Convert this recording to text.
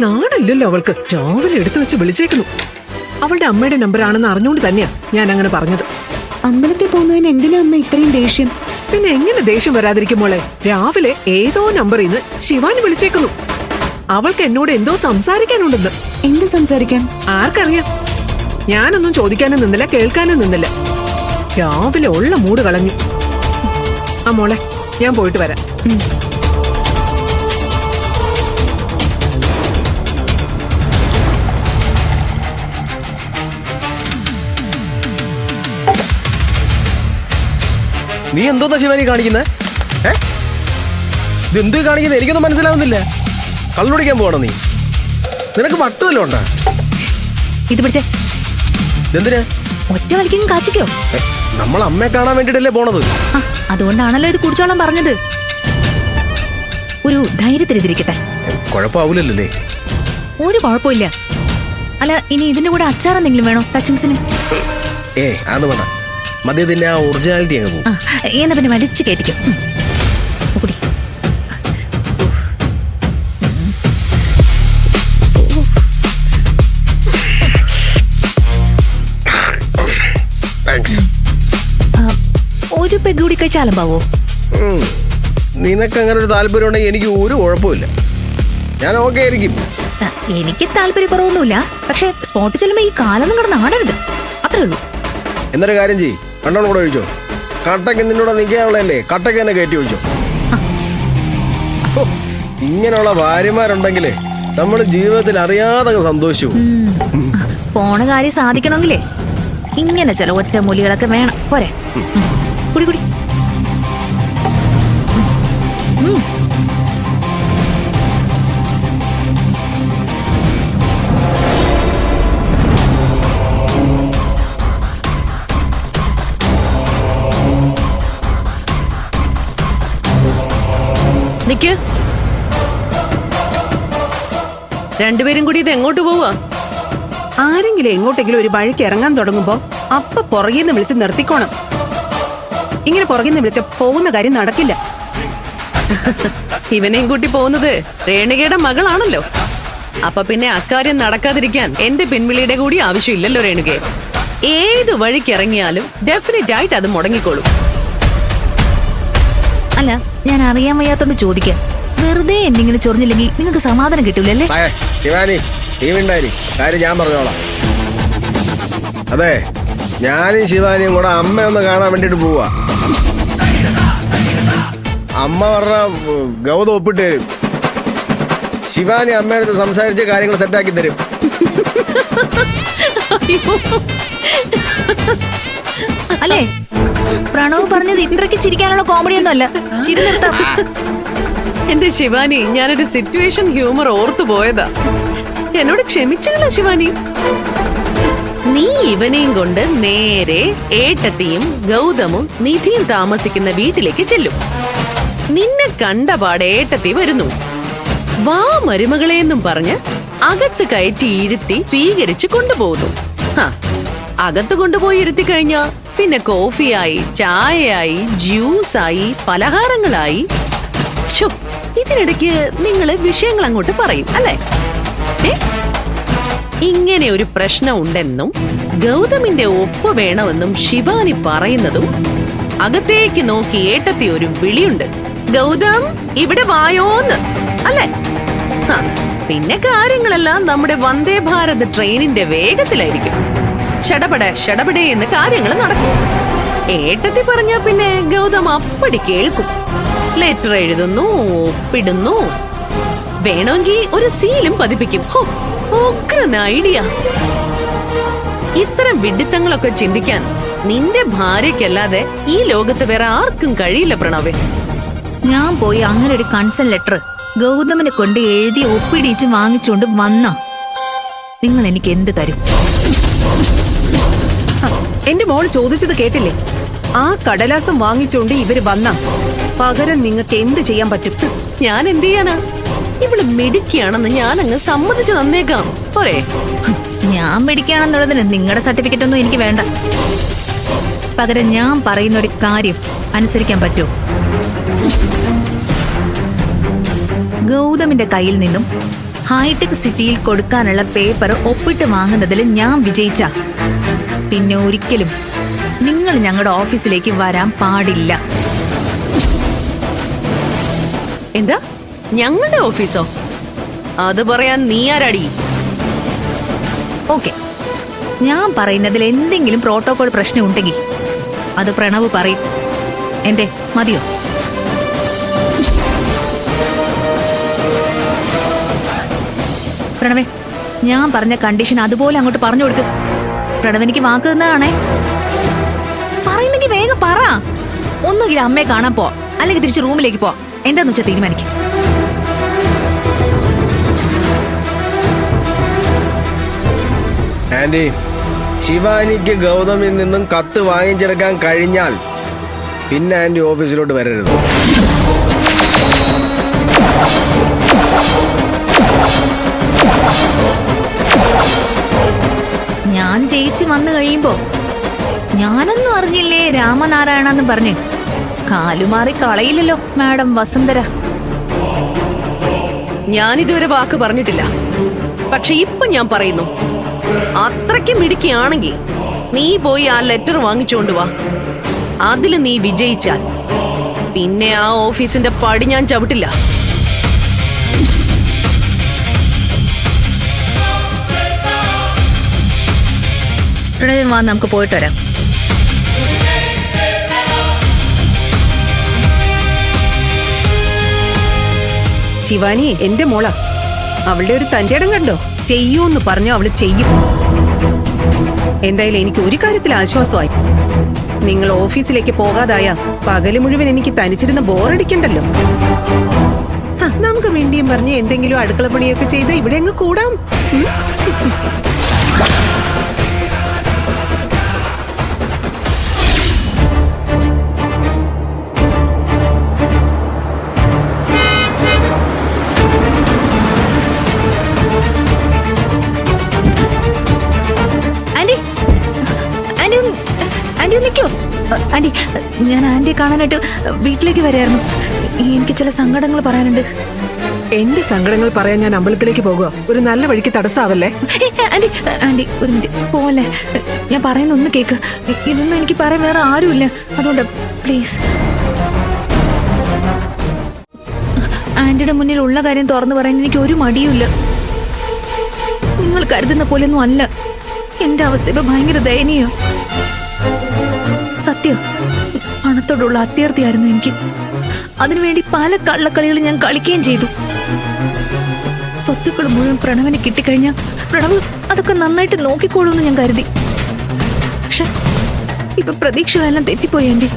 നാണില്ലല്ലോ അവൾക്ക്. രാവിലെ എടുത്തു വെച്ച് വിളിച്ചേക്കുന്നു. അവളുടെ അമ്മയുടെ നമ്പർ ആണെന്ന് അറിഞ്ഞുകൊണ്ട് തന്നെയാ ഞാൻ അങ്ങനെ പറഞ്ഞത്. അമ്പലത്തിൽ പോകുന്നതിന് എന്തിനാ അമ്മ ഇത്രയും ദേഷ്യം? പിന്നെ എങ്ങനെ ദേഷ്യം വരാതിരിക്കും മോളെ? രാവിലെ ഏതോ നമ്പറിൽ നിന്ന് ശിവാനി വിളിച്ചേക്കുന്നു. അവൾക്ക് എന്നോട് എന്തോ സംസാരിക്കാനുണ്ടെന്ന്. എന്ത് സംസാരിക്കാൻ? ആർക്കറിയാം? ഞാനൊന്നും ചോദിക്കാനും നിന്നില്ല, കേൾക്കാനും നിന്നില്ല. രാവിലെ ഉള്ള മൂട് കളഞ്ഞു. ആ മോളെ, ഞാൻ പോയിട്ട് വരാം. നീ എന്തോന്നാ ശിവാനി കാണിക്കുന്നത്? ഇതെന്ത് കാണിക്കുന്നത്? എനിക്കൊന്നും മനസ്സിലാവുന്നില്ല. കള്ളുടിക്കാൻ പോകണോ നീ? നിനക്ക് വട്ടുമല്ലോ ഉണ്ടാ? ഇത് പിടിച്ചേ. എന്തിനാ? ഒറ്റ വലിക്കും കാച്ചിക്കോ? നമ്മൾ അമ്മയെ കാണാൻ വേണ്ടിട്ടല്ലേ പോണത്. അതുകൊണ്ടാണല്ലോ ഇത് കുടിച്ചോളാൻ പറഞ്ഞത്. ഒരു ധൈര്യത്തിരിക്കട്ടെ. കുഴപ്പമാവൂലല്ലേ? ഒരു കുഴപ്പമില്ല. അല്ല, ഇനി ഇതിന്റെ കൂടെ അച്ചാർ എന്തെങ്കിലും വേണോ ടച്ചിങ്സിന്? അത് വേണ്ട. മദ്യത്തിന്റെ ആ ഒറിജിനാലിറ്റി അങ്ങ് പോകും. എന്നാ പിന്നെ വലിച്ചു കയറ്റിക്കും. കുടി. ഒരു പെഗ് കൂടി കഴിച്ചാലും പാവോ? നിനക്ക് അങ്ങനെ ഒരു താല്പര്യം ഉണ്ടെങ്കിൽ എനിക്ക് ഒരു കുഴപ്പമില്ല. ഞാൻ ഓക്കെ ആയിരിക്കും. എനിക്ക് താല്പര്യക്കുറവൊന്നുമില്ല. പക്ഷെ സ്പോട്ട് ചെല്ലുമ്പോ ഈ കാലൊന്നും കിടന്ന് ആടരുത്, അത്രേ ഉള്ളൂ. എന്നൊരു കാര്യം ചെയ്യ്, രണ്ടെണ്ണം കൂടെ ഒഴിച്ചോ. കട്ടയ്ക്ക് നിന്നോട് നിൽക്കാനുള്ളതല്ലേ, കട്ടയ്ക്ക് തന്നെ കയറ്റി ഒഴിച്ചോ. ഇങ്ങനെയുള്ള ഭാര്യമാരുണ്ടെങ്കിലേ നമ്മൾ ജീവിതത്തിൽ അറിയാതെ സന്തോഷിച്ചു. പോണ കാര്യം സാധിക്കണമെങ്കിലേ ഇങ്ങനെ ചില ഒറ്റമൂലികളൊക്കെ വേണം. പോരെ? കുടി കുടി. നിക്ക്. രണ്ടുപേരും കൂടി ഇത് എങ്ങോട്ട് പോവാ? ആരെങ്കിലും എങ്ങോട്ടെങ്കിലും ഒരു വഴിക്ക് ഇറങ്ങാൻ തുടങ്ങുമ്പോ അപ്പ പുറകിന്ന് വിളിച്ച് നിർത്തിക്കോണം. ഇങ്ങനെ പുറകിന്ന് വിളിച്ച പോകുന്ന കാര്യം നടക്കില്ല. ഇവനെയും കൂട്ടി പോകുന്നത് രേണുകയുടെ മകളാണല്ലോ. അപ്പൊ പിന്നെ അക്കാര്യം നടക്കാതിരിക്കാൻ എന്റെ പിൻവിളിയുടെ കൂടി ആവശ്യമില്ലല്ലോ രേണുകയെ. ഏത് വഴിക്ക് ഇറങ്ങിയാലും ഡെഫിനറ്റ് ആയിട്ട് അത് മുടങ്ങിക്കോളും. അല്ല, ഞാൻ അറിയാൻ വയ്യാത്തോണ്ട് ചോദിക്കാം. വെറുതെ എന്തെങ്കിലും ചൊറിഞ്ഞില്ലെങ്കിൽ നിങ്ങൾക്ക് സമാധാനം കിട്ടൂലല്ലേ? ശിവാനി, നീ മിണ്ടായി. കാര്യം ഞാൻ പറഞ്ഞോളാം. അതെ, ഞാനും ശിവാനിയും കൂടെ അമ്മയൊന്ന് കാണാൻ വേണ്ടിട്ട് പോവാ. അമ്മ പറഞ്ഞ ഗൗതം ഒപ്പിട്ട് തരും. ശിവാനി അമ്മയുടെ സംസാരിച്ച കാര്യങ്ങൾ സെറ്റാക്കി തരും. അല്ലേ? പ്രണവ് പറഞ്ഞത് ഇത്രയ്ക്ക് ചിരിക്കാനുള്ള കോമഡി ഒന്നും അല്ല. ചിരി നിർത്താം. എന്റെ ശിവാനി, ഞാനൊരു സിറ്റുവേഷൻ ഹ്യൂമർ ഓർത്തു പോയതാ. എന്നോട് ക്ഷമിച്ചില്ല ശിവാനി. നീ ഇവനെയും കൊണ്ട് നേരെ ഏട്ടത്തിയും ഗൗതമും നിധിയും താമസിക്കുന്ന വീട്ടിലേക്ക് ചെല്ലും. നിന്നെ കണ്ടപാടെ ഏട്ടത്തി വരുന്നു. വാ മരുമകളെന്നും പറഞ്ഞ് അകത്ത് കയറ്റി ഇരുത്തി സ്വീകരിച്ചു കൊണ്ടുപോകുന്നു. അകത്ത് കൊണ്ടുപോയി ഇരുത്തി കഴിഞ്ഞാ പിന്നെ കോഫിയായി, ചായയായി, ജ്യൂസായി, പലഹാരങ്ങളായി. ഇതിനിടയ്ക്ക് നിങ്ങള് വിഷയങ്ങൾ അങ്ങോട്ട് പറയും അല്ലേ? ഇങ്ങനെ ഒരു പ്രശ്നം ഉണ്ടെന്നും ഗൗതമിന്റെ ഒപ്പ് വേണമെന്നും ശിവാനി പറയുന്നതും അകത്തേക്ക് നോക്കി ഏട്ടത്തി ഒരു വിളിയുണ്ട്. ഗൗതം, ഇവിടെ വായോന്ന്, അല്ലേ? പിന്നെ കാര്യങ്ങളെല്ലാം നമ്മുടെ വന്ദേ ഭാരത് ട്രെയിനിന്റെ വേഗത്തിലായിരിക്കും. ഷടപടേ എന്ന് കാര്യങ്ങൾ നടക്കും. ഏട്ടത്തി പറഞ്ഞാ പിന്നെ ഗൗതം അപ്പടി കേൾക്കും. ലെറ്റർ എഴുതുന്നു, ഒപ്പിടുന്നു, വേണമെങ്കിൽ ഒരു സീലും പതിപ്പിക്കും. ഐഡിയ. ഇത്തരം വിഡിത്തങ്ങളൊക്കെ ചിന്തിക്കാൻ നിന്റെ ഭാര്യയ്ക്കല്ലാതെ ഈ ലോകത്ത് വേറെ ആർക്കും കഴിയില്ല പ്രണവേ. ഞാൻ പോയി അങ്ങനെ ഒരു കൺസേൺ ലെറ്റർ ഗൗതമിനെ കൊണ്ട് എഴുതി ഒപ്പിടിച്ച് വാങ്ങിച്ചുകൊണ്ട് വന്ന നിങ്ങൾ എനിക്ക് എന്ത് തരും? എന്റെ മോള് ചോദിച്ചത് കേട്ടില്ലേ? ആ കടലാസം വാങ്ങിച്ചോണ്ട് ഇവര് വന്ന പകരം നിങ്ങൾക്ക് എന്ത് ചെയ്യാൻ പറ്റും? ഞാൻ എന്ത് ചെയ്യാനാ? ഇവള് മിടുക്കിയാണെന്ന് ഞാൻ അങ്ങ് സമ്മതിച്ചു തന്നേക്കാം. പോരെ? ഞാൻ മിടുക്കിയാണെന്നുള്ളതിന് നിങ്ങളുടെ സർട്ടിഫിക്കറ്റ് ഒന്നും എനിക്ക് വേണ്ട. പകരം ഞാൻ പറയുന്ന ഒരു കാര്യം അനുസരിക്കാൻ പറ്റുമോ? ഗൗതമിന്റെ കയ്യിൽ നിന്നും ഹൈടെക് സിറ്റിയിൽ കൊടുക്കാനുള്ള പേപ്പർ ഒപ്പിട്ട് വാങ്ങുന്നതിൽ ഞാൻ വിജയിച്ച പിന്നെ ഒരിക്കലും നിങ്ങൾ ഞങ്ങളുടെ ഓഫീസിലേക്ക് വരാൻ പാടില്ല. എന്താ ഞങ്ങളുടെ ഓഫീസോ? അത് പറയാൻ നീ ആരാടി? ഓക്കെ, ഞാൻ പറയുന്നതിൽ എന്തെങ്കിലും പ്രോട്ടോകോൾ പ്രശ്നം ഉണ്ടെങ്കിൽ അത് പ്രണവ് പറയും. എന്റെ മതിയോ? പ്രണവേ, ഞാൻ പറഞ്ഞ കണ്ടീഷൻ അതുപോലെ അങ്ങോട്ട് പറഞ്ഞു കൊടുക്ക്. പ്രണവ് എനിക്ക് വാക്ക് തന്നതാണേ. പറയുന്നെങ്കിൽ വേഗം പറ. ഒന്നുകിൽ അമ്മയെ കാണാൻ പോ, അല്ലെങ്കിൽ തിരിച്ച് റൂമിലേക്ക് പോ. എന്താന്ന് വെച്ചാൽ തീരുമാനിക്കും. ആന്റി, ശിവാനിക്ക് ഗൗതമിൽ നിന്നും കത്ത് വാങ്ങിച്ചെടുക്കാൻ കഴിഞ്ഞാൽ പിന്നെ ആന്റി ഓഫീസിലോട്ട് വരരുത്. ഞാൻ ജയിച്ച് വന്നു കഴിയുമ്പോ ഞാനൊന്നും അറിഞ്ഞില്ലേ രാമനാരായണെന്ന് പറഞ്ഞ് കാലുമാറി കളയില്ലല്ലോ മാഡം വസുന്ധര. ഞാനിതുവരെ വാക്ക് പറഞ്ഞിട്ടില്ല. പക്ഷെ ഇപ്പൊ ഞാൻ പറയുന്നു, അത്രയ്ക്ക് മിടുക്കിയാണെങ്കിൽ നീ പോയി ആ ലെറ്റർ വാങ്ങിച്ചുകൊണ്ട് വാ. അതില് നീ വിജയിച്ചാൽ പിന്നെ ആ ഓഫീസിന്റെ പടി ഞാൻ ചവിട്ടില്ല. പ്രണവൻ വാ, നമുക്ക് പോയിട്ട് വരാം. ശിവാനി എന്റെ മോള, അവളുടെ ഒരു തന്റെ ഇടം കണ്ടോ? ചെയ്യൂന്ന് പറഞ്ഞോ അവള് ചെയ്യും. എന്തായാലും എനിക്ക് ഒരു കാര്യത്തിൽ ആശ്വാസമായി. നിങ്ങൾ ഓഫീസിലേക്ക് പോകാതായ പകല് മുഴുവൻ എനിക്ക് തനിച്ചിരുന്ന് ബോറടിക്കണ്ടല്ലോ. നമുക്ക് വേണ്ടിയും പറഞ്ഞ് എന്തെങ്കിലും അടുക്കള പണിയൊക്കെ ചെയ്ത് ഇവിടെ അങ്ങ് കൂടാം. ആന്റി, ഞാൻ ആന്റിയെ കാണാനായിട്ട് വീട്ടിലേക്ക് വരായിരുന്നു. എനിക്ക് ചില സങ്കടങ്ങൾ പറയാനുണ്ട്. എന്റെ സങ്കടങ്ങൾ പറയാൻ ഞാൻ അമ്പലത്തിലേക്ക് പോകുക. ഒരു നല്ല വഴിക്ക് തടസ്സാവല്ലേ? ആന്റി ആന്റി ഒരു മിനിറ്റ് പോലെ, ഞാൻ പറയുന്ന ഒന്ന് കേക്ക്. ഇതൊന്നും എനിക്ക് പറയാൻ വേറെ ആരുമില്ല, അതുകൊണ്ട് പ്ലീസ്. ആന്റിയുടെ മുന്നിൽ ഉള്ള കാര്യം തുറന്നു പറയാൻ എനിക്ക് ഒരു മടിയുമില്ല. നിങ്ങൾ കരുതുന്ന പോലെയൊന്നും അല്ല എന്റെ അവസ്ഥ. ഇപ്പൊ ഭയങ്കര ദയനീയോ. സത്യം, പണത്തോടുള്ള അത്യാർത്ഥിയായിരുന്നു എനിക്ക്. അതിനുവേണ്ടി പല കള്ളക്കളികളും ഞാൻ കളിക്കുകയും ചെയ്തു. സ്വത്തുക്കൾ മുഴുവൻ പ്രണവിന് കിട്ടിക്കഴിഞ്ഞാൽ പ്രണവ് അതൊക്കെ നന്നായിട്ട് നോക്കിക്കോളൂന്ന് ഞാൻ കരുതി. പക്ഷെ ഇപ്പൊ പ്രതീക്ഷകളെല്ലാം തെറ്റിപ്പോയി ആന്റി.